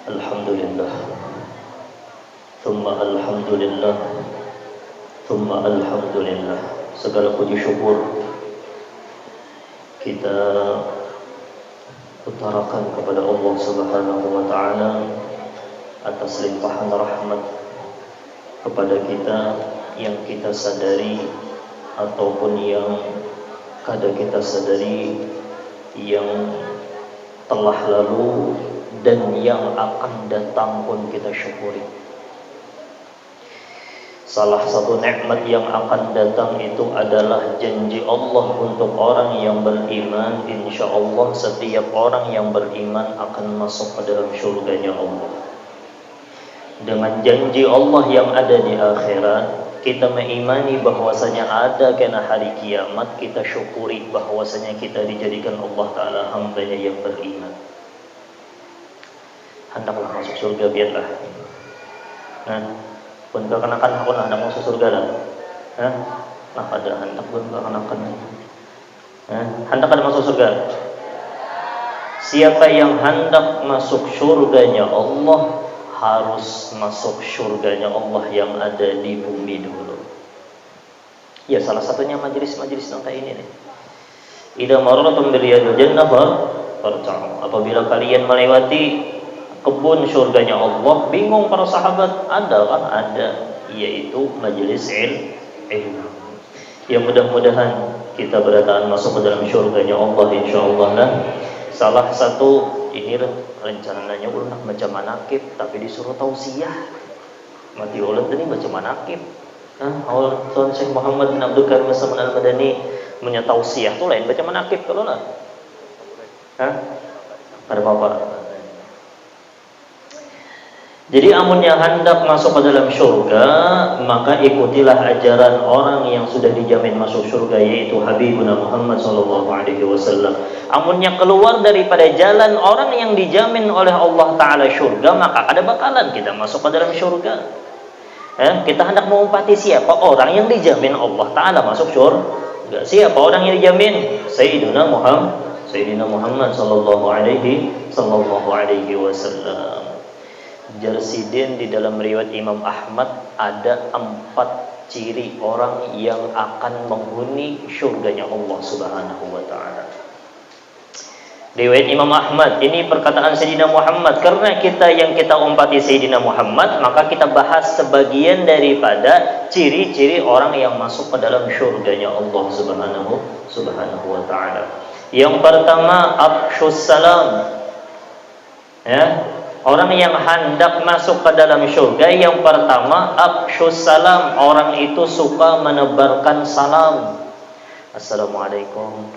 Alhamdulillah, thumma alhamdulillah, thumma alhamdulillah. Segala puji syukur kita utarakan kepada Allah Subhanahu wa taala atas limpahan rahmat kepada kita yang kita sadari ataupun yang kada kita sadari, yang telah lalu dan yang akan datang pun kita syukuri. Salah satu nikmat yang akan datang itu adalah janji Allah untuk orang yang beriman. Insya Allah setiap orang yang beriman akan masuk ke dalam syurganya Allah. Dengan janji Allah yang ada di akhirat, kita mengimani bahwasanya ada kena hari kiamat, kita syukuri bahwasanya kita dijadikan Allah Ta'ala hambanya yang beriman. Hendaklah masuk surga biarlah. Pun kekanakan aku hendak masuk surga lah. Nah pada hendak pun kekanakan. Hendak ada masuk surga. Siapa yang hendak masuk surganya Allah harus masuk surganya Allah yang ada di bumi dulu. Ya, salah satunya majelis-majelis nonton ini nih. Idza marartum bil riyadil jannah farta'u. Apabila kalian melewati kebun surganya Allah, bingung para sahabat, ada kan? Ada, yaitu majelis ilmu. Ya, mudah-mudahan kita berataan masuk ke dalam surganya Allah insyaallah. Nah, salah satu ini rencananya ulang baca manakib, tapi disuruh tausiah. Mati ulang tadi baca manakib. Awal Tuan Syekh Muhammad bin Abdul Karim Al-Madani punya tausiah tuh lain baca manakib kalau lah. Ada apa-apa? Jadi amunnya hendak masuk ke dalam syurga, maka ikutilah ajaran orang yang sudah dijamin masuk syurga, yaitu Habibuna Muhammad SAW. Amunnya keluar daripada jalan orang yang dijamin oleh Allah Ta'ala syurga, maka ada bakalan kita masuk ke dalam syurga. Kita hendak mengumpati siapa orang yang dijamin Allah Ta'ala masuk syurga. Siapa orang yang dijamin? Sayyidina Muhammad sallallahu alaihi wasallam. Jarsidin di dalam riwayat Imam Ahmad ada 4 ciri orang yang akan menghuni syurganya Allah Subhanahu wa taala. Riwayat Imam Ahmad, ini perkataan Sayyidina Muhammad. Karena kita umpati Sayyidina Muhammad, maka kita bahas sebagian daripada ciri-ciri orang yang masuk ke dalam syurganya Allah Subhanahu wa taala. Yang pertama, afsyus salam. Orang yang hendak masuk ke dalam syurga, yang pertama afsyus salam. Orang itu suka menebarkan salam. Assalamualaikum.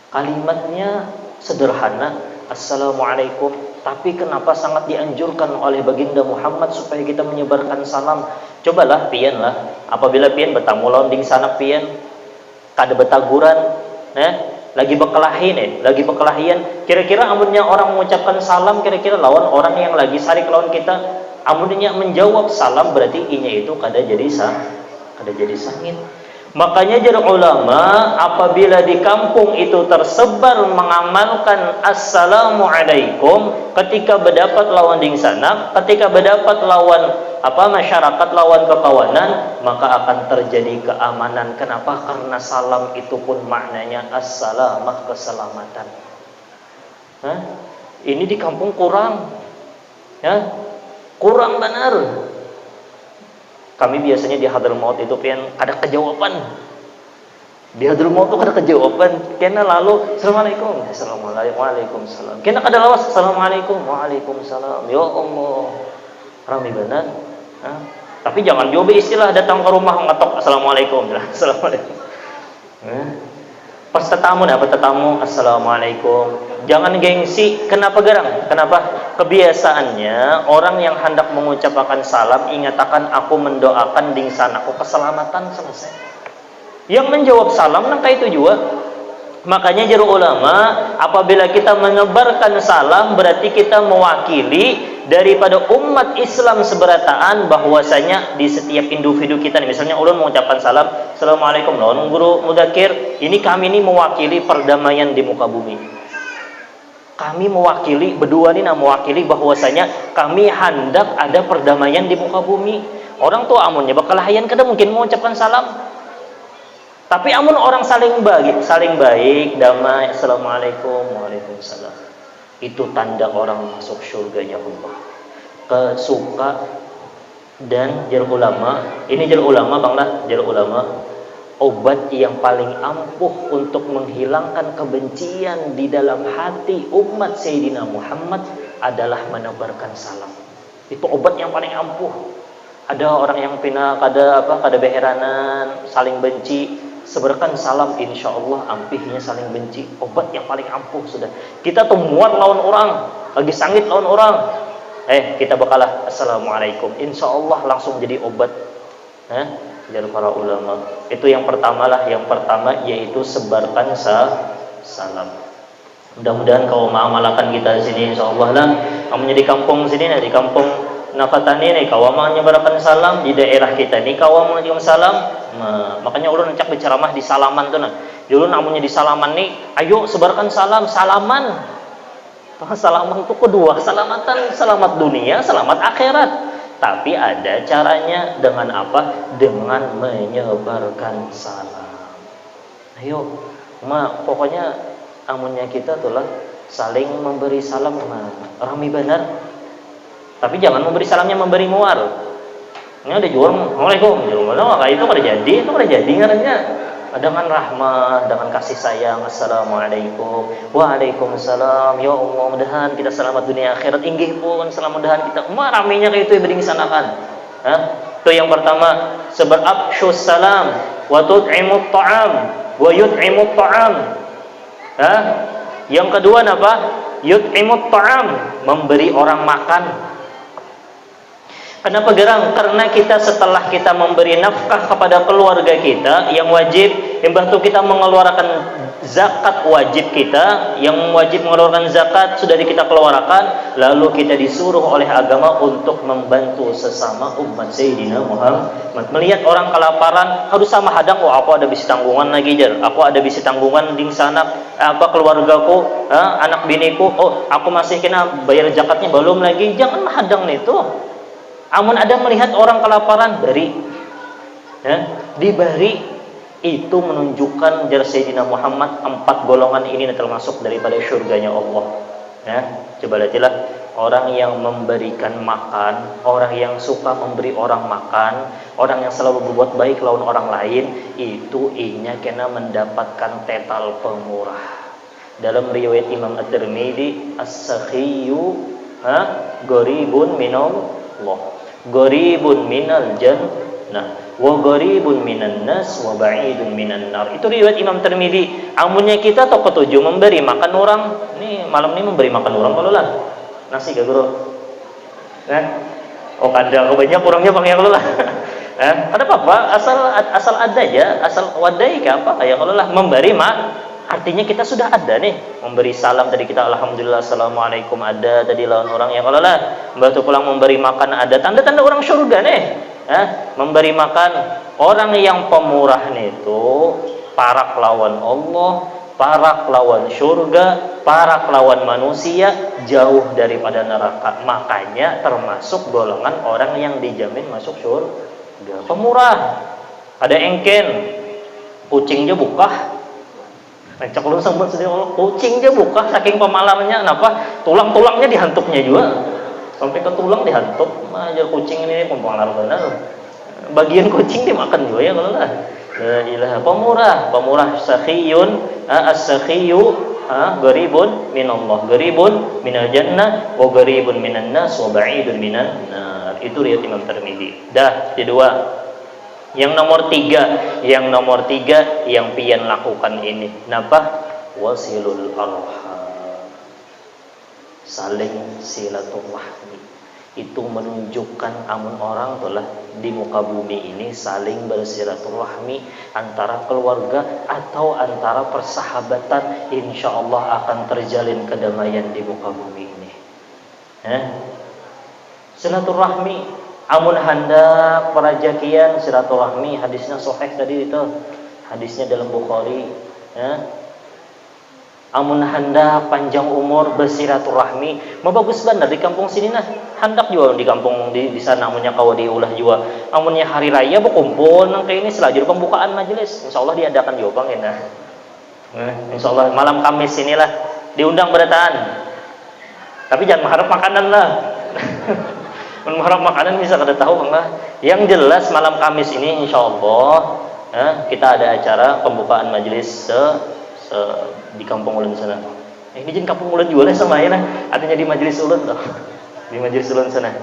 Kalimatnya sederhana, Assalamualaikum, tapi kenapa sangat dianjurkan oleh baginda Muhammad supaya kita menyebarkan salam. Cobalah pian lah, apabila pian bertamu launding sanak pian kada betaguran, lagi bekelahian, kira-kira amunnya orang mengucapkan salam, kira-kira lawan orang yang lagi sarik lawan kita, amunnya menjawab salam, berarti inya itu kada jadi sangit. Makanya jadi ulama apabila di kampung itu tersebar mengamalkan assalamualaikum, ketika berdapat lawan ding sanak, ketika berdapat lawan masyarakat, lawan kekawanan, maka akan terjadi keamanan. Kenapa? Karena salam itu pun maknanya assalamah, keselamatan. Ini di kampung kurang, kurang benar. Kami biasanya di Hadramaut itu ada kejawaban. Di Hadramaut itu ada kejawaban. Kena lalu Assalamualaikum, Waalaikumsalam. Kena kada lawas Assalamualaikum, Waalaikumsalam. Ya Allah, rame benar. Tapi jangan juga istilah datang ke rumah ngetok Assalamualaikum. Assalamualaikum. Pas tetamu Assalamualaikum. Jangan gengsi. Kenapa garang? Kenapa? Kebiasaannya orang yang hendak mengucapkan salam ingatakan aku mendoakan dingsan aku keselamatan, selesai. Yang menjawab salam nangka itu juga. Makanya juru ulama apabila kita menebarkan salam berarti kita mewakili daripada umat Islam seberataan, bahwasanya di setiap individu kita nih, misalnya ulun mengucapkan salam Assalamualaikum lawan guru mudakir, ini kami ini mewakili perdamaian di muka bumi. Kami mewakili, berdua ini mewakili bahwasanya kami hendak ada perdamaian di muka bumi. Orang tuh amunnya bakal hayan kada mungkin mengucapkan salam. Tapi amun orang saling baik, damai, assalamualaikum, waalaikumsalam. Itu tanda orang masuk surganya Allah. Kesuka dan jar ulama, ini jar ulama banglah, jar ulama, obat yang paling ampuh untuk menghilangkan kebencian di dalam hati umat Sayyidina Muhammad adalah menebarkan salam. Itu obat yang paling ampuh. Ada orang yang kada beheranan, saling benci, sebarkan salam, insya Allah ampihnya saling benci. Obat yang paling ampuh sudah. Kita tuh muat lawan orang, lagi sangit lawan orang, kita bakalah assalamualaikum, insya Allah langsung jadi obat. Dari para ulama itu yang pertama yaitu sebarkan salam. Mudah-mudahan kau mengamalkan kita di sini, insyaallah lah. Kamu di kampung sini, di kampung Nafatani nih, kau menyebarkan salam di daerah kita nih, kau mengirim salam. Makanya ulun cak berceramah di salaman tuh nah. Dulu namunnya di salaman nih, ayo sebarkan salam, salaman. Salaman itu kedua, selamatan, selamat dunia, selamat akhirat. Tapi ada caranya, dengan apa? Dengan menyebarkan salam. Ayo, pokoknya amunnya kita tuh lah saling memberi salam, rami benar. Tapi jangan memberi salamnya memberi muar. Ini ada jual, assalamualaikum, itu kada jadi ngarannya. Dengan rahmah, dengan kasih sayang, assalamualaikum, waalaikumsalam, ya Allah, mudahan kita selamat dunia akhirat, inggih pun selamat mudahan kita raminya kayak itu yang beringsanakan. Itu yang pertama, seberabsyus salam wa tut'imut ta'am wa yut'imut ta'am. Yang kedua apa? Yut'imut ta'am, memberi orang makan. Kenapa gerang? Karena kita setelah kita memberi nafkah kepada keluarga kita yang wajib, yang batu kita mengeluarkan zakat wajib kita, yang wajib mengeluarkan zakat sudah kita keluarkan, lalu kita disuruh oleh agama untuk membantu sesama umat Sayyidina Muhammad. Melihat orang kelaparan, harus sama hadang, aku ada bisi tanggungan lagi jar, aku ada bisi tanggungan ding sana, keluargaku, anak biniku, aku masih kena bayar zakatnya belum lagi, jangan hadang itu. Amun ada melihat orang kelaparan, diberi, itu menunjukkan jar Sayyidina Muhammad 4 golongan ini termasuk daripada syurganya Allah. Coba lihatlah, orang yang memberikan makan, orang yang suka memberi orang makan, orang yang selalu berbuat baik lawan orang lain, itu inya kena mendapatkan tetal pemurah. Dalam riwayat Imam At-Tirmidzi, as-sakhiyu gharibun minallah, gharibun minal jannah, wa gharibun minan nas, wa ba'idun minan nar. Itu riwayat Imam Tirmidzi. Amunnya kita tok ketujuh memberi makan orang. Nih malam ini memberi makan orang kalau lah. Nasi gak bro? Kada banyak orangnya bang ya kalau lah. Ada apa-apa, asal ada aja, asal wadai ke apa kayak kalau lah memberi artinya kita sudah ada nih, memberi salam tadi kita alhamdulillah, assalamualaikum ada tadi lawan orang yang kalau lah, batu pulang memberi makan ada, tanda-tanda orang surga nih. Memberi makan, orang yang pemurah nih itu parak lawan Allah, parak lawan surga, parak lawan manusia, jauh daripada neraka. Makanya termasuk golongan orang yang dijamin masuk surga. Pemurah. Ada engken, kucingnya buka. Cak lu sambut sedih Allah, kucingnya buka saking pemalarnya, kenapa? Tulang-tulangnya dihantuknya juga, sampai ke tulang dihantuk. Ajar kucing ini pemalar benar. Bagian kucing dimakan juga ya kalau lah. La ilaha, pemurah sakhiyun, as-sakhiyu gharibun minallah, gharibun minal jannah, wa gharibun minan nas, wa ba'idun minan nar. Itu riwayat Imam Tirmidzi. Dah, kedua. Yang nomor tiga yang pian lakukan ini napa? Wasilul arham, saling silaturahmi. Itu menunjukkan amun orang telah di muka bumi ini saling bersilaturahmi antara keluarga atau antara persahabatan, insya Allah akan terjalin kedamaian di muka bumi ini. Silaturahmi. Amun hendak perajakian silaturahmi, hadisnya sahih tadi itu, hadisnya dalam Bukhari. amun hendak panjang umur bersiraturahmi mah bagus bener di kampung sini nah. Hendak juga di kampung di sana amunnya kawa diulah juga. Amunnya hari raya berkumpul nang kayak ini selajur pembukaan majelis. Insyaallah diadakan juga Bang ya. Insyaallah malam Kamis inilah diundang berataan. Tapi jangan mengharap makanan lah. Mengharap makanan bisa kada tahu Bang lah. Yang jelas malam Kamis ini insyaallah kita ada acara pembukaan majelis di kampung ulun sana. Ini jin kampung ulun juga lah sama ya, artinya di majelis ulun loh. Di majelis ulun sana,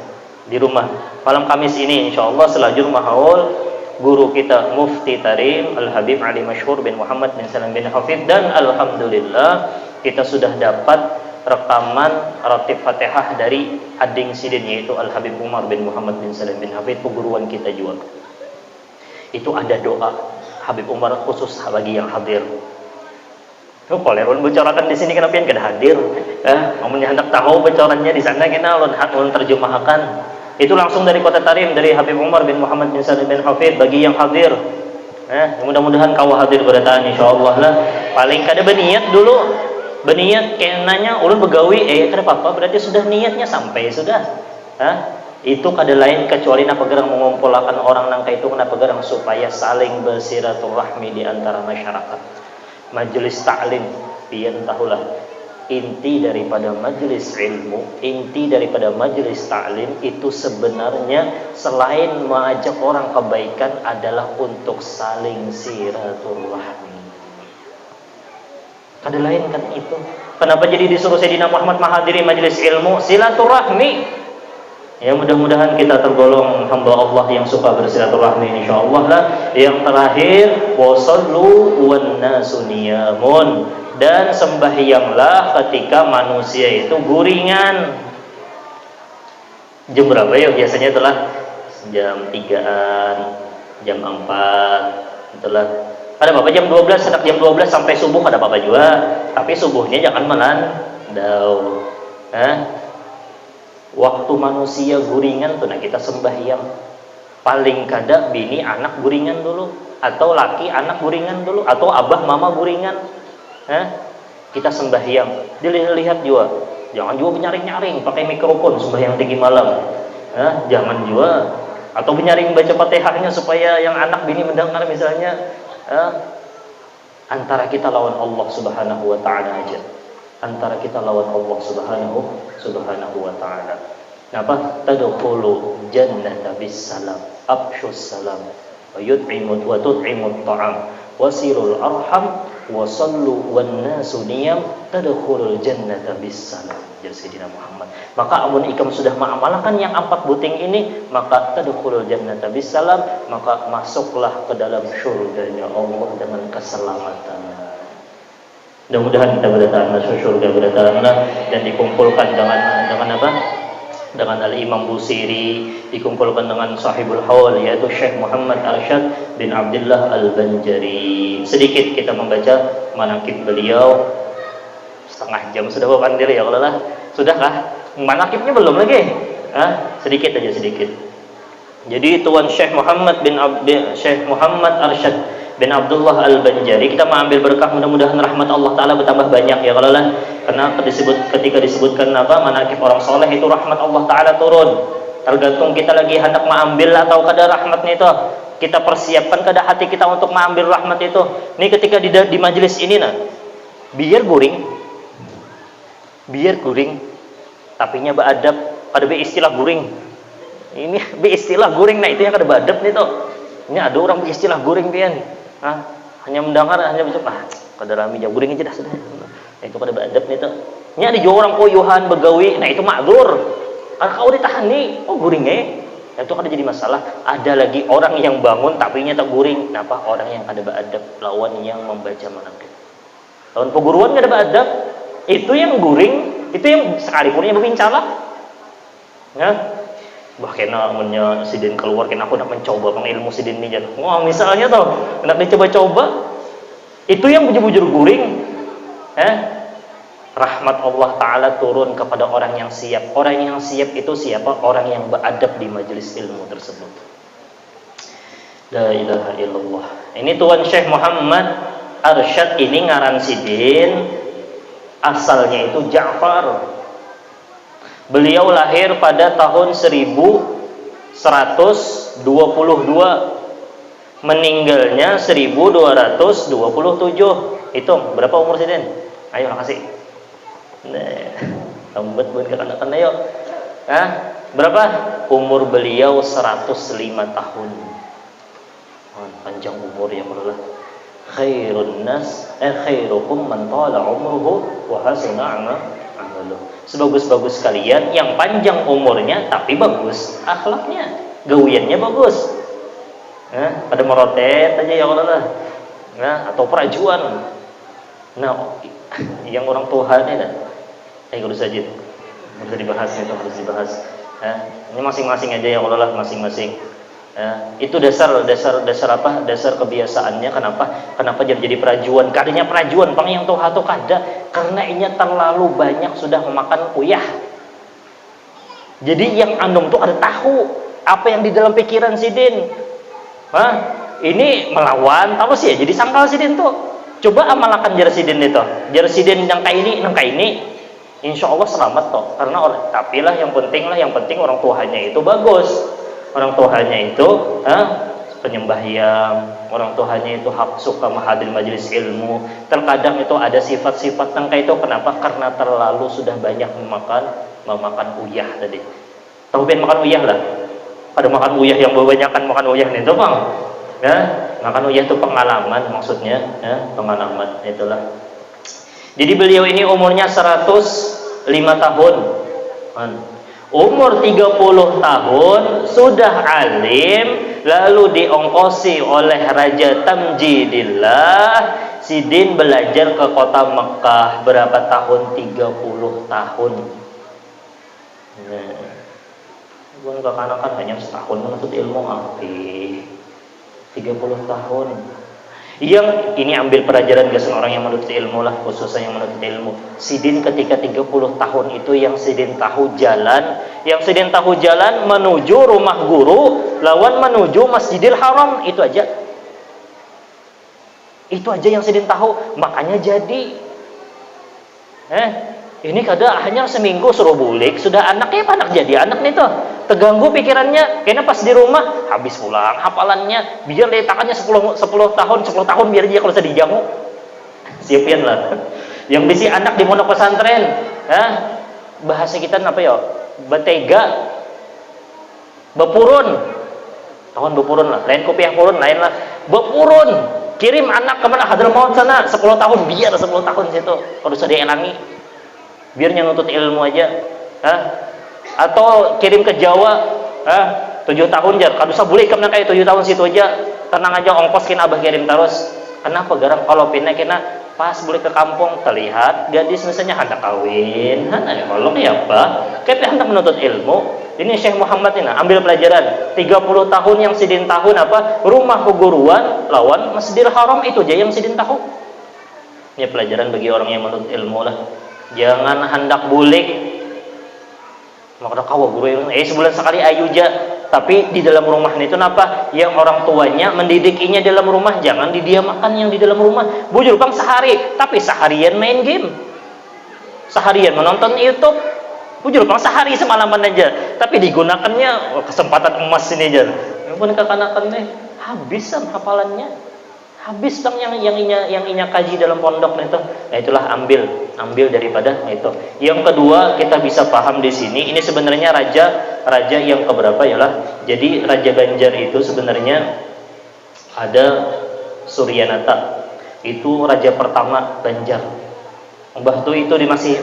di rumah. Malam Kamis ini insyaallah selajur mahaul guru kita Mufti Tarim Al-Habib Ali Masyhur bin Muhammad bin Salam bin Hafid, dan alhamdulillah kita sudah dapat rekaman ratib Fatihah dari ading sidin yaitu Al-Habib Umar bin Muhammad bin Salam bin Hafid, peguruan kita juga. Itu ada doa Habib Umar khusus bagi yang hadir. Polerun bocorakan di sini kenapa yang kada hadir? Amunnya hendak tahu bocorannya di sana kena ulun terjemahkan. Itu langsung dari kota Tarim dari Habib Umar bin Muhammad bin Salim bin Hafid bagi yang hadir. Mudah-mudahan kau hadir berataan insyaallah lah. Paling kada berniat dulu. Berniat kenanya ulun begawi kada apa-apa berarti sudah niatnya sampai sudah. Itu kada lain kecuali napa gerang mengumpulkan orang nangka itu kenapa gerang supaya saling bersiraturahmi di antara masyarakat. Majelis ta'lim, pian tahulah inti daripada majelis ilmu, inti daripada majelis ta'lim itu sebenarnya selain mengajak orang kebaikan adalah untuk saling silaturahmi. Kada lain kan itu. Kenapa jadi disuruh Sayyidina Muhammad menghadiri majelis ilmu? Silaturahmi. Ya mudah-mudahan kita tergolong hamba Allah yang suka bersilaturahmi insyaallah lah. Yang terakhir wasallu wan nasu niyamun, dan sembahyanglah ketika manusia itu guringan. Jam berapa ya biasanya? Itulah jam 3-an, jam 4 itulah. Ada apa jam 12, hendak jam 12 sampai subuh ada apa juga. Tapi subuhnya jangan melandau. Waktu manusia guringan tuh nah kita sembahyang. Paling kada bini anak guringan dulu, atau laki anak guringan dulu, atau abah mama guringan. Kita sembahyang. Dilihat juga. Jangan juga menyaring-nyaring pakai mikrofon sembahyang tinggi malam. Jangan juga. Atau menyaring baca Fatihahnya supaya yang anak bini mendengar misalnya. Antara kita lawan Allah Subhanahu wa taala aja. Antara kita lawan Allah Subhanahu wa taala. Napa? Tadkhulu jannata bisalam, afshus salam, wa yut'imut wa tut'imut ta'am, wasirul arham, wa sallu wan nasu niyam, tadkhulul jannata bisalam. Jadi Sayyidina Muhammad. Maka amun ikam sudah mengamalkan yang 4 buting ini, maka tadkhulul jannata bisalam, maka masuklah ke dalam syurganya Allah dengan keselamatan. Mudah-mudahan kita berdatangan masuk surga berdatanganlah dan dikumpulkan dengan apa? Dengan Al-Imam Busiri, dikumpulkan dengan Sahibul Hawl yaitu Syekh Muhammad Arsyad bin Abdullah Al-Banjari. Sedikit kita membaca manaqib beliau. Setengah jam sudah pandir ya kalau lah. Sudahkah? Manaqibnya belum lagi. Sedikit aja sedikit. Jadi Tuan Syekh Muhammad Arsyad bin Abdullah Al-Banjari, kita mengambil berkah, mudah-mudahan rahmat Allah Ta'ala bertambah banyak ya kalau lah. Karena ketika disebutkan manaqib orang soleh itu rahmat Allah Ta'ala turun. Tergantung kita lagi hendak mengambil atau kada rahmatnya itu. Kita persiapkan kada hati kita untuk mengambil rahmat itu. Ini ketika di majelis ini biar guring tapinya beradab, kada istilah guring. Ini istilah guring, itu yang kada beradab nih tuh. Ini ada orang istilah guring pian. Hanya mendengar, hanya bercakap, kada rami jauh guring aja dah sudah. Itu kada beradab nih tuh. Ini ada juga orang koyuhan begawi, itu ma'dzur. Kau ditahan nih, guringnya. Itu kada jadi masalah. Ada lagi orang yang bangun tapi nya tak guring. Kenapa? Orang yang kada beradab lawan yang membaca manaqib. Lawan peguruan kada beradab, itu yang guring, itu yang sekalipun yang berbincang. Bahkan namanya sidin keluar, kan aku nak mencoba ilmu sidin ni jan. Wah, misalnya tuh, nak dicoba-coba, itu yang bujur-bujur guring. Rahmat Allah Ta'ala turun kepada orang yang siap. Orang yang siap itu siapa? Orang yang beradab di majelis ilmu tersebut. La ilaha illallah. Ini Tuan Syekh Muhammad Arsyad ini ngaran sidin Asalnya itu Ja'far. Beliau lahir pada tahun 1122, meninggalnya 1227. Hitung berapa umur Sidin? Ayo kasih. Nah, lambat buat kanak-kanak ayo. Berapa? Umur beliau 105 tahun. Panjang umur ya Allah. Khairun nas khairukum man tala umruhu wa hasuna amaluhu. Sebagus-bagus kalian yang panjang umurnya tapi bagus akhlaknya, gawiannya bagus. Pada merotet aja ya Allah. Atau perajuan. Nah, yang orang Tuhan ini harus saja. Harus dibahas itu, harus dibahas. Ini masing-masing aja ya Allah, masing-masing. Itu dasar apa? Dasar kebiasaannya. Kenapa jadi perajuan? Kadanya perajuan pang yang Tuhan tuh kada karena ini terlalu banyak sudah memakan uyah. Jadi yang andom tuh ada tahu apa yang di dalam pikiran Sidin. Ini melawan terus ya. Jadi sangkal Sidin tuh. Coba amalkan jar Sidin itu. Jar Sidin yang kayak ini. Insya Allah selamat toh. Karena tapi yang penting orang tuanya itu bagus. Orang tuanya itu penyembahyang, orang tuanya itu suka hadir majelis ilmu. Terkadang itu ada sifat-sifat yang kayak itu. Kenapa? Karena terlalu sudah banyak memakan uyah tadi. Tahu makan uyah lah. Ada makan uyah yang kebanyakan makan uyah itu bang. Makan uyah itu pengalaman maksudnya, pengalaman itulah. Jadi beliau ini umurnya 105 tahun. Umur 30 tahun sudah alim, lalu diongkosi oleh Raja Tamjidillah. Sidin belajar ke kota Mekah berapa tahun? 30 tahun. Bukan kekanakan hanya setahun menuntut ilmu 30 tahun. Yang ini ambil pelajaran gak orang yang menuntut ilmu lah, khususnya yang menuntut ilmu. Sidin ketika 30 tahun itu yang Sidin tahu jalan, menuju rumah guru, lawan menuju Masjidil Haram, itu aja. Itu aja yang Sidin tahu, makanya jadi. Ini kada hanya seminggu suruh bulik, sudah anaknya anak jadi anak nih tuh. Terganggu pikirannya, kayaknya pas di rumah habis pulang hafalannya, biar letakannya 10 tahun biar dia kalau sedih jamu. Siapin lah. Yang bisi anak di pondok pesantren, bahasa kita apa ya? Betega, bepurun. Tahun bepurun lah, lain kopiah purun, lain lah. Bepurun, kirim anak ke mana Hadramaut sana 10 tahun, biar 10 tahun situ. Kalau sudah dielangi, biarnya nuntut ilmu aja. Atau kirim ke Jawa 7 tahun jar, kada usah boleh kemana kayak 7 tahun situ aja, tenang aja ongkos kin abah kirim terus. Kenapa garang kalau pindah kena pas boleh ke kampung terlihat gadis misalnya hendak kawin, kalau ya apa kayak hendak menuntut ilmu. Ini Syekh Muhammad ini ambil pelajaran 30 tahun yang Sidin tahun apa rumah keguruan lawan Masjidil Haram, itu aja yang Sidin tahu. Ini pelajaran bagi orang yang menuntut ilmu lah. Jangan hendak bulik maka kawa guru sebulan sekali ayuja, tapi di dalam rumah itu napa yang orang tuanya mendidikinya dalam rumah, jangan didiamakan yang di dalam rumah. Bujur bang sehari, tapi seharian main game, seharian menonton YouTube. Bujur bang sehari semalaman aja, tapi digunakannya kesempatan emas ini aja. Pun kekanakan habis hafalannya, habis bang yang inya kaji dalam pondok itu. Nah itulah ambil daripada itu. Yang kedua kita bisa paham di sini, ini sebenarnya raja yang keberapa yalah. Jadi Raja Banjar itu sebenarnya ada Suryanata, itu raja pertama Banjar. Mbah tuh itu masih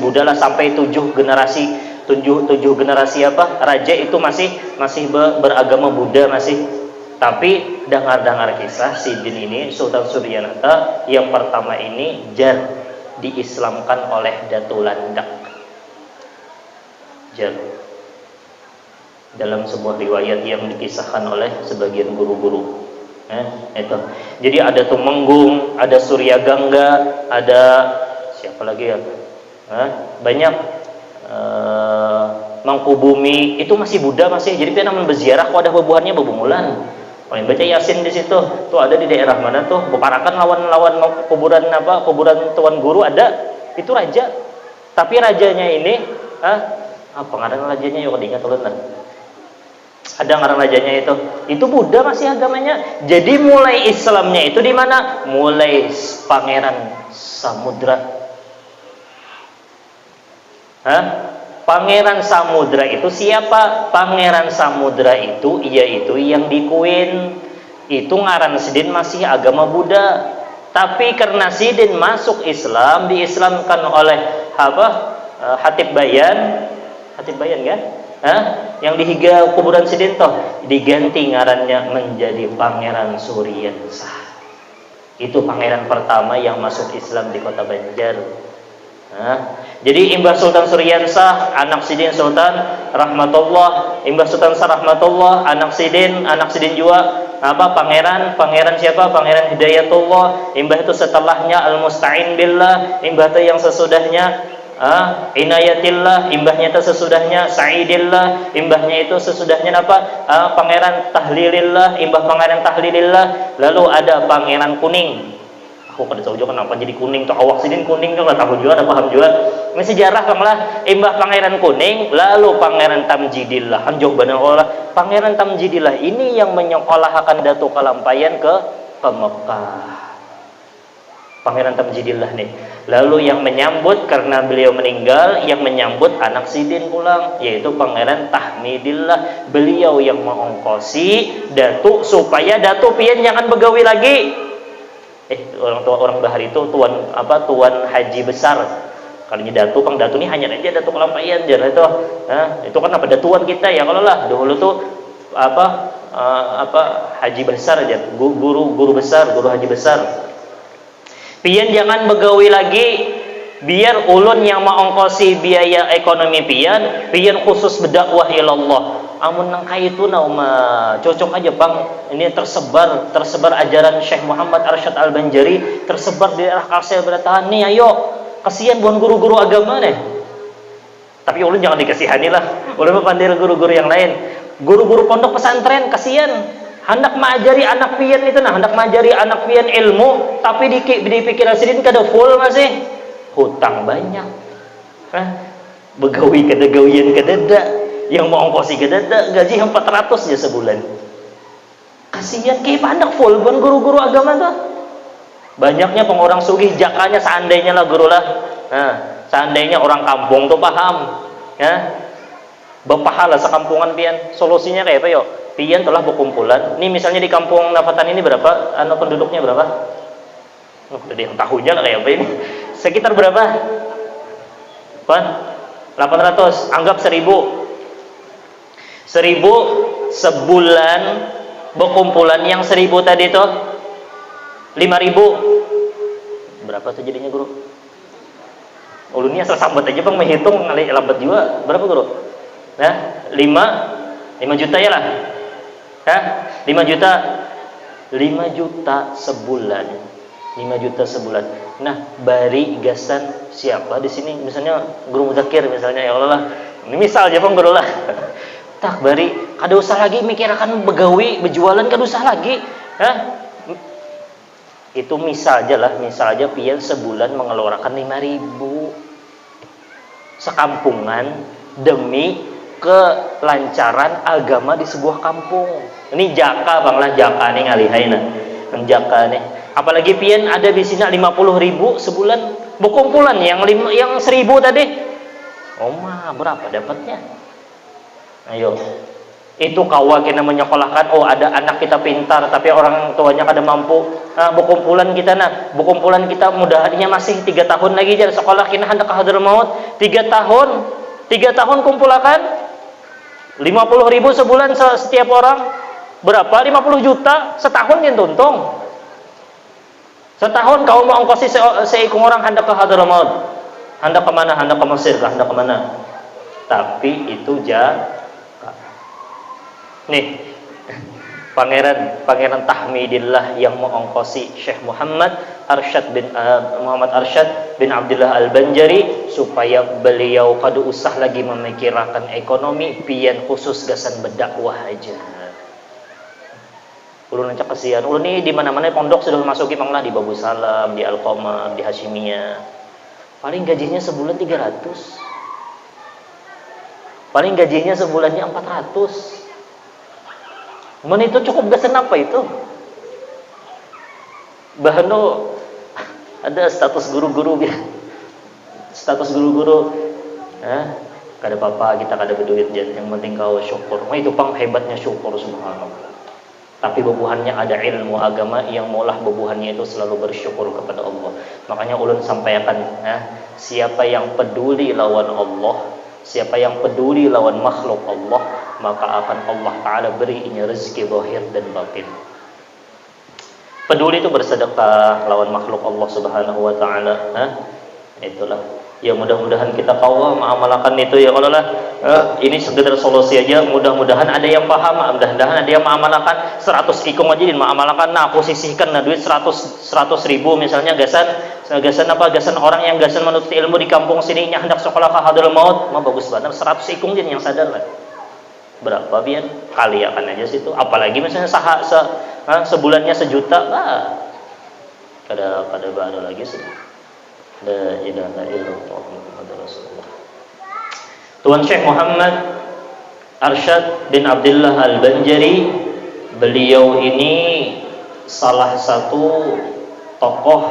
Buddha lah sampai 7 generasi apa raja itu masih beragama Buddha masih. Tapi dengar kisah Sidin ini Sultan Suryanata yang pertama ini jar diislamkan oleh Datu Landak. Jar dalam sebuah riwayat yang dikisahkan oleh sebagian guru-guru. Itu. Jadi ada Tumenggung, ada Surya Gangga, ada siapa lagi ya? Banyak Mangkubumi itu masih Buddha masih. Jadi dia namun berziarah kok ada bebuhannya bebumulan. Kalau baca Yasin di situ, tuh ada di daerah mana tuh? Beparakan lawan kuburan Tuan Guru ada. Itu raja. Tapi rajanya ini apa ngaran rajanya yuk diingat ulun lah. Ada ngaran rajanya itu Buddha masih agamanya. Jadi mulai Islamnya itu di mana? Mulai Pangeran Samudra. Pangeran Samudra itu siapa? Pangeran Samudra itu yaitu yang di Queen. Itu ngaran Sidin masih agama Buddha. Tapi karena Sidin masuk Islam, diislamkan oleh Hatib Bayan kan? Yang dihiga kuburan Sidin toh diganti ngarannya menjadi Pangeran Suryansah. Itu pangeran pertama yang masuk Islam di kota Banjar. Jadi Imbah Sultan Suryansah, anak Sidin Sultan Rahmatullah, Imbah Sultan Rahmatullah, anak Sidin juga pangeran siapa? Pangeran Hidayatullah. Imbah itu setelahnya Al-Musta'in Billah, imbah itu yang sesudahnya Inayatillah, imbahnya itu sesudahnya Sa'idillah, imbahnya itu sesudahnya Pangeran Tahlilillah, imbah Pangeran Tahlilillah. Lalu ada Pangeran Kuning. Aku kada tahu juga kenapa jadi kuning tuh, awak Sidin kuning tuh, nggak tahu juga, ada paham juga. Ini sejarah kan lah. Imbah Pangeran Kuning, lalu Pangeran Tamjidillah. Kan jawabannya Allah. Pangeran Tamjidillah ini yang menyekolahkan Datuk Kalampayan ke Mekah. Pangeran Tamjidillah nih. Lalu yang menyambut karena beliau meninggal, yang menyambut anak Sidin pulang, yaitu Pangeran Tahmidillah. Beliau yang mengongkosi Datuk supaya Datuk pian jangan begawi lagi. Orang Bahar itu tuan haji besar. Kalinya Datuk, Pang Datuk ini hanya aja Datuk Kalampayan jar itu. Itu kan apa datuan kita ya kalau lah dulu tuh haji besar aja, guru besar, guru haji besar. Pian jangan begawi lagi, biar ulun yang mengongkosi biaya ekonomi pian khusus berdakwah ilallah. Amun nang kaitu nauma cocok aja Bang. Ini tersebar ajaran Syekh Muhammad Arsyad Al-Banjari tersebar di daerah Kalsel Beratahan nih. Ayo, kasihan buat guru-guru agama nih. Tapi ulun jangan dikasihani lah. Ulun pandir guru-guru yang lain. Guru-guru pondok pesantren kasihan. Hendak mengajari anak pian itu hendak mengajari anak pian ilmu, tapi di pikiran Sidin kada full masih. Hutang banyak. Begawi kada gawian kada. Yang mau ongkosi kedada gaji 400 aja sebulan. Kasihan kayak pandak full bukan guru-guru agama tuh. Banyaknya pengorang sugih jakanya seandainya lah guru lah. Seandainya orang kampung tuh paham, berpahala sekampungan pian. Solusinya kayak apa yo? Pian telah berkumpulan. Nih misalnya di kampung Nafatan ini berapa? Penduduknya berapa? Udah yang tahunya lah kayak apa ini. Sekitar berapa? 800. Anggap 1000 sebulan berkumpulan. Yang 1000 tadi tuh 5.000 berapa tuh jadinya guru? Ulunnya sesambat aja Bang menghitung ngali lambat juga. Berapa guru? 5 juta ya lah. 5 juta sebulan. 5 juta sebulan. Nah, bari gasan siapa di sini? Misalnya guru Mudzakkir misalnya, ya Allah lah. Ini misal aja Bang guru lah. Tak bari kada usah lagi mikir akan begawi berjualan, kada usah lagi. Itu misal aja pian sebulan mengeluarkan 5.000 sekampungan demi kelancaran agama di sebuah kampung. Ini jaka Bang lah, jaka nih ngalihaina. Jaka nih. Apalagi pian ada di sini 50.000 sebulan berkumpulan yang 1.000 tadi. Berapa dapatnya? Ayo, itu kawa kena menyekolahkan. Ada anak kita pintar tapi orang tuanya kada mampu. Berkumpulan kita mudahnya masih 3 tahun lagi jar sekolah kena hendak ke Hadramaut. 3 tahun kumpulakan 50.000 sebulan setiap orang. Berapa? 50 juta setahun yang tuntung. Setahun kau mau ongkosi seikung orang hendak ke Hadramaut. Hendak ke mana? Hendak ke Mesir kah? Hendak ke mana? Tapi itu nih Pangeran Tahmidillah yang mengongkosi Syekh Muhammad Arsyad bin Abdullah Al-Banjari supaya beliau kada usah lagi memikirkan ekonomi, pian khusus gasan berdakwah aja. Ulun ancak kasihan. Ulun ini di mana-mana pondok sudah masuki Panglah, di Babu Salam, di Al-Qamar, di Hashimiyah. paling gajinya sebulan 300. Paling gajinya sebulannya 400. Men itu cukup gak senapa itu. Bahkan ada status guru-guru gitu. Status guru-guru, kada apa-apa kita kada berduit jan, yang penting kau syukur. Itu pang hebatnya syukur, subhanallah. Tapi bebuhannya ada ilmu agama yang maulah bebuhannya itu selalu bersyukur kepada Allah. Makanya ulun sampaikan, siapa yang peduli lawan Allah, siapa yang peduli lawan makhluk Allah, maka akan Allah Ta'ala berinya rezeki zahir dan batin. Peduli itu bersedekah lawan makhluk Allah Subhanahu wa Ta'ala. Itulah. Ya mudah-mudahan kita tahu mengamalkan itu ya Allah lah. Ini sekedar solusi aja. Mudah-mudahan ada yang paham, mudah-mudahan ada yang mengamalkan 100 ikung aja din mengamalkan. Nah, aku sisihkan duit 100 ribu misalnya gasan orang yang gasan menuntut ilmu di kampung sini nya hendak sekolah ke hadal maut, mah bagus banget 100 ikung din yang sadar lah. Berapa biar kali akan aja situ. Apalagi misalnya sebulannya 1 juta lah. Kada ada lagi sih. La ilaha illallah Muhammadur Rasulullah. Tuan Syekh Muhammad Arsyad bin Abdullah Al-Banjari, beliau ini salah satu tokoh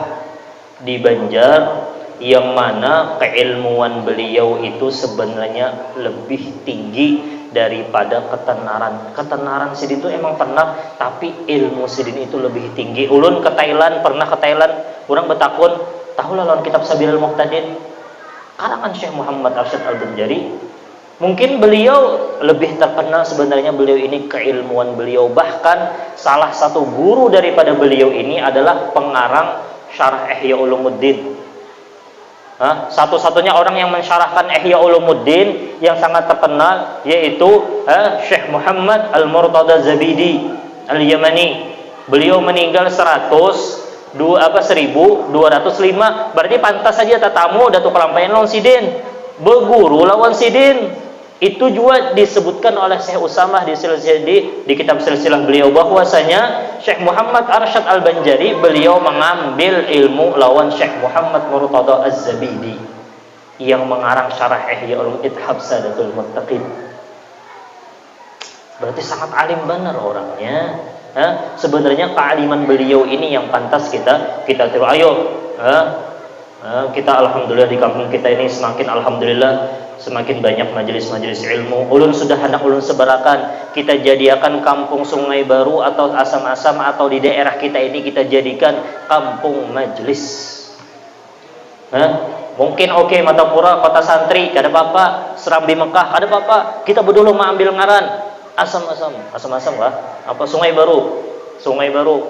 di Banjar yang mana keilmuan beliau itu sebenarnya lebih tinggi daripada ketenaran. Ketenaran sidin itu emang pernah, tapi ilmu sidin itu lebih tinggi. Ulun pernah ke Thailand, orang betakun tahulah lawan kitab Sabilul Muhtadin karangan Syekh Muhammad Arsyad Al-Banjari. Mungkin beliau lebih terkenal sebenarnya beliau ini keilmuan beliau, bahkan salah satu guru daripada beliau ini adalah pengarang Syarah Ihya Ulumuddin. Satu-satunya orang yang mensyarahkan Ihya Ulumuddin yang sangat terkenal yaitu Syekh Muhammad Al-Murtada Zabidi Al-Yamani. Beliau meninggal 1205, berarti pantas saja tatamu Datuk Kelampayan lawan sidin, beguru lawan sidin. Itu juga disebutkan oleh Syekh Usamah di kitab silsilah beliau bahwasanya Syekh Muhammad Arsyad Al-Banjari beliau mengambil ilmu lawan Syekh Muhammad Murtada Az-Zabidi yang mengarang Syarah Ihya Ulumuddin Habsadatul Muttaqin. Berarti sangat alim benar orangnya. Sebenarnya kealiman beliau ini yang pantas kita tiru. Ayo, kita alhamdulillah di kampung kita ini semakin banyak majelis-majelis ilmu. Ulun sudah hendak ulun sebarakan, kita jadikan kampung Sungai Baru atau Asam-Asam atau di daerah kita ini kita jadikan kampung majelis. Mungkin oke, Matapura kota santri kada apa-apa, Serambi Mekah kada apa-apa, kita berdulu mau ambil ngaran Asam-Asam lah, apa Sungai Baru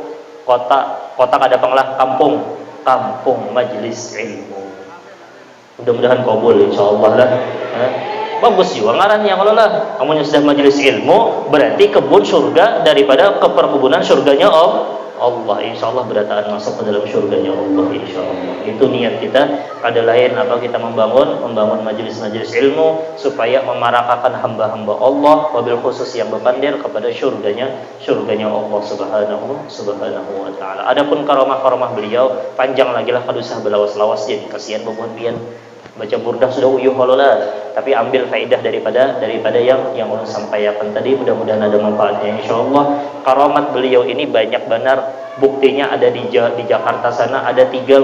kota kadapang lah kampung majelis ilmu. Mudah-mudahan kabul insyaallah lah. Bagus juga ngarannya kalau lah. Kamu sudah majelis ilmu berarti kebun surga daripada keperkebunan surganya Allah. Insyaallah berataan masuk ke dalam surganya Allah insyaallah. Itu niat kita. Kada lain apa kita membangun majelis-majelis ilmu supaya memarakakan hamba-hamba Allah, wabil khusus yang berpandir kepada surganya Allah subhanahu wa ta'ala. Adapun karomah beliau panjang lagi lah, kadusah belawas-lawas jadi kasihan bebuhan pian. Baca burdah sudah uyuh halola, tapi ambil faedah daripada yang ulun sampaikan tadi. Mudah-mudahan ada manfaatnya insyaallah. Karamat beliau ini banyak benar, buktinya ada di Jakarta sana ada tiga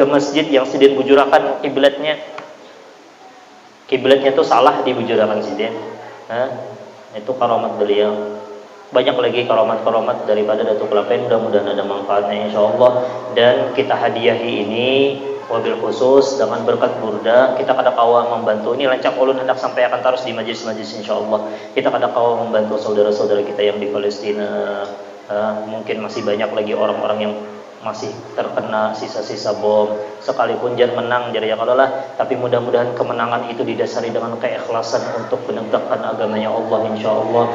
masjid yang sidin bujurakan kiblatnya itu salah dibujurakan sidin. Itu karamat beliau. Banyak lagi karamat daripada Datuk Kelapen. Mudah-mudahan ada manfaatnya insyaallah. Dan kita hadiahi ini wabil khusus dengan berkat burda, kita kada kawa membantu. Ini lancak ulun hendak sampaikan terus di majlis-majlis insyaallah. Kita kada kawa membantu saudara-saudara kita yang di Palestina. Mungkin masih banyak lagi orang-orang yang masih terkena sisa-sisa bom, sekalipun jangan menang jadi ya kalau lah, tapi mudah-mudahan kemenangan itu didasari dengan keikhlasan untuk menegakkan agamanya Allah insyaallah.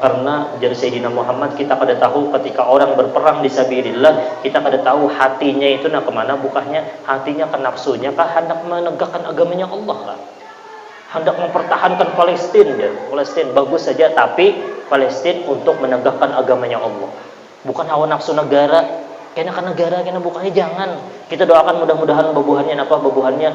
Karena jadi Sayyidina Muhammad kita kada tahu ketika orang berperang di sabilillah, kita kada tahu hatinya itu kemana bukahnya, hatinya ke nafsunya kah, hendak menegakkan agamanya Allah kah, hendak mempertahankan Palestina bagus saja, tapi Palestina untuk menegakkan agamanya Allah, bukan hawa nafsu negara. Kena negara, kena bukannya jangan. Kita doakan mudah-mudahan bubuhannya apa? Bubuhannya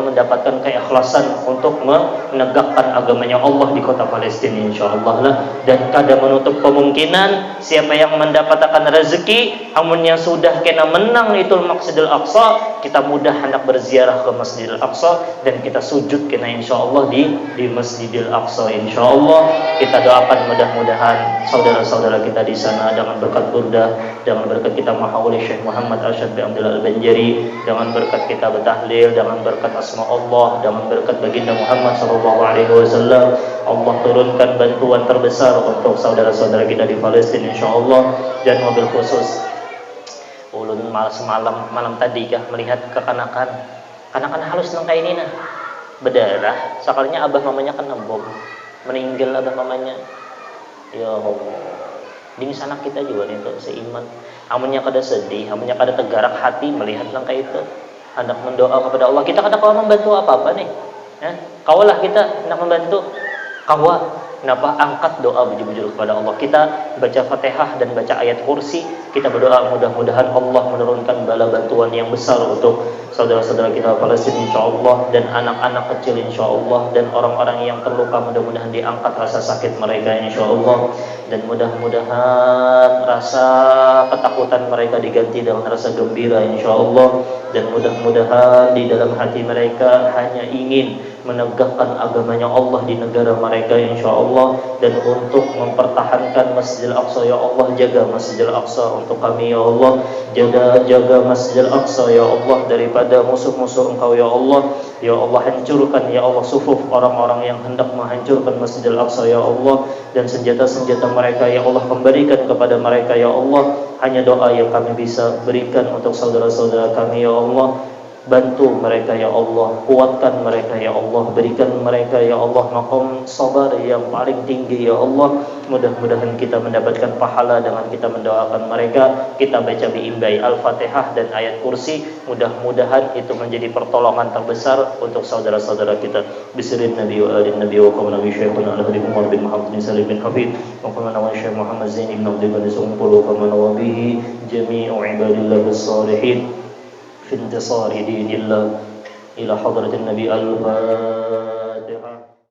mendapatkan keikhlasan untuk menegakkan agamanya Allah di kota Palestina insyaallah lah. Dan kada menutup kemungkinan siapa yang mendapatkan rezeki amun yang sudah kena menang itu Masjidil Aqsa, kita mudah hendak berziarah ke Masjidil Aqsa dan kita sujud kena insyaallah di Masjidil Aqsa insyaallah. Kita doakan mudah-mudahan saudara-saudara kita di sana dengan berkat burdah, dengan berkat kita Mahauli Syekh Muhammad Arsyad bin Abdul Al-Banjari, dengan berkat kita bertahlil, dengan berkat asma Allah, dengan berkat baginda Muhammad sallallahu alaihi wasallam, Allah turunkan bantuan terbesar untuk saudara-saudara kita di Palestina insyaallah. Dan mobil khusus ulun malam tadi kah melihat kekanakan halus nang kayak ini nah berdarah sekalinya abah mamanya kena bom, meninggal abah mamanya. Ya Allah, di sana kita juga nih tuh seiman, amunnya kada sedih, amunnya kada tegarak hati melihat langkah itu, hendak mendoa kepada Allah. Kita kada kawa membantu apa-apa nih, kawalah kita hendak membantu, kawa kenapa angkat doa bujur-bujur kepada Allah. Kita baca Fatihah dan baca ayat kursi, kita berdoa mudah-mudahan Allah menurunkan bala bantuan yang besar untuk saudara-saudara kita Palestina insyaallah, dan anak-anak kecil insyaallah, dan orang-orang yang terluka mudah-mudahan diangkat rasa sakit mereka insyaallah, dan mudah-mudahan rasa ketakutan mereka diganti dengan rasa gembira insyaallah, dan mudah-mudahan di dalam hati mereka hanya ingin menegakkan agamanya Allah di negara mereka insyaallah, dan untuk mempertahankan Masjidil Aqsa. Ya Allah, jaga Masjidil Aqsa untuk kami ya Allah, jaga Masjidil Aqsa ya Allah daripada musuh-musuh Engkau ya Allah. Ya Allah, hancurkan ya Allah sufuf orang-orang yang hendak menghancurkan Masjidil Aqsa ya Allah, dan senjata-senjata mereka ya Allah kembalikan kepada mereka ya Allah. Hanya doa yang kami bisa berikan untuk saudara-saudara kami ya Allah. Bantu mereka ya Allah, kuatkan mereka ya Allah, berikan mereka ya Allah maqam sabar yang paling tinggi ya Allah. Mudah-mudahan kita mendapatkan pahala dengan kita mendoakan mereka. Kita baca biimbai Al-Fatihah dan ayat kursi, mudah-mudahan itu menjadi pertolongan terbesar untuk saudara-saudara kita. Bismillahirrahmanirrahim. Nabi wa alin nabi wa qawm nabi Syekhuna al-Hadim Umar bin Muhammad bin Salim bin Hafid wa qawm nabi Syekh Muhammad Zain ibn Abdul Qadir Sumpul wa qawm nabi jami'u ibadillah bis-salihin في انتصار دين الله إلى حضرة النبي الفاتح.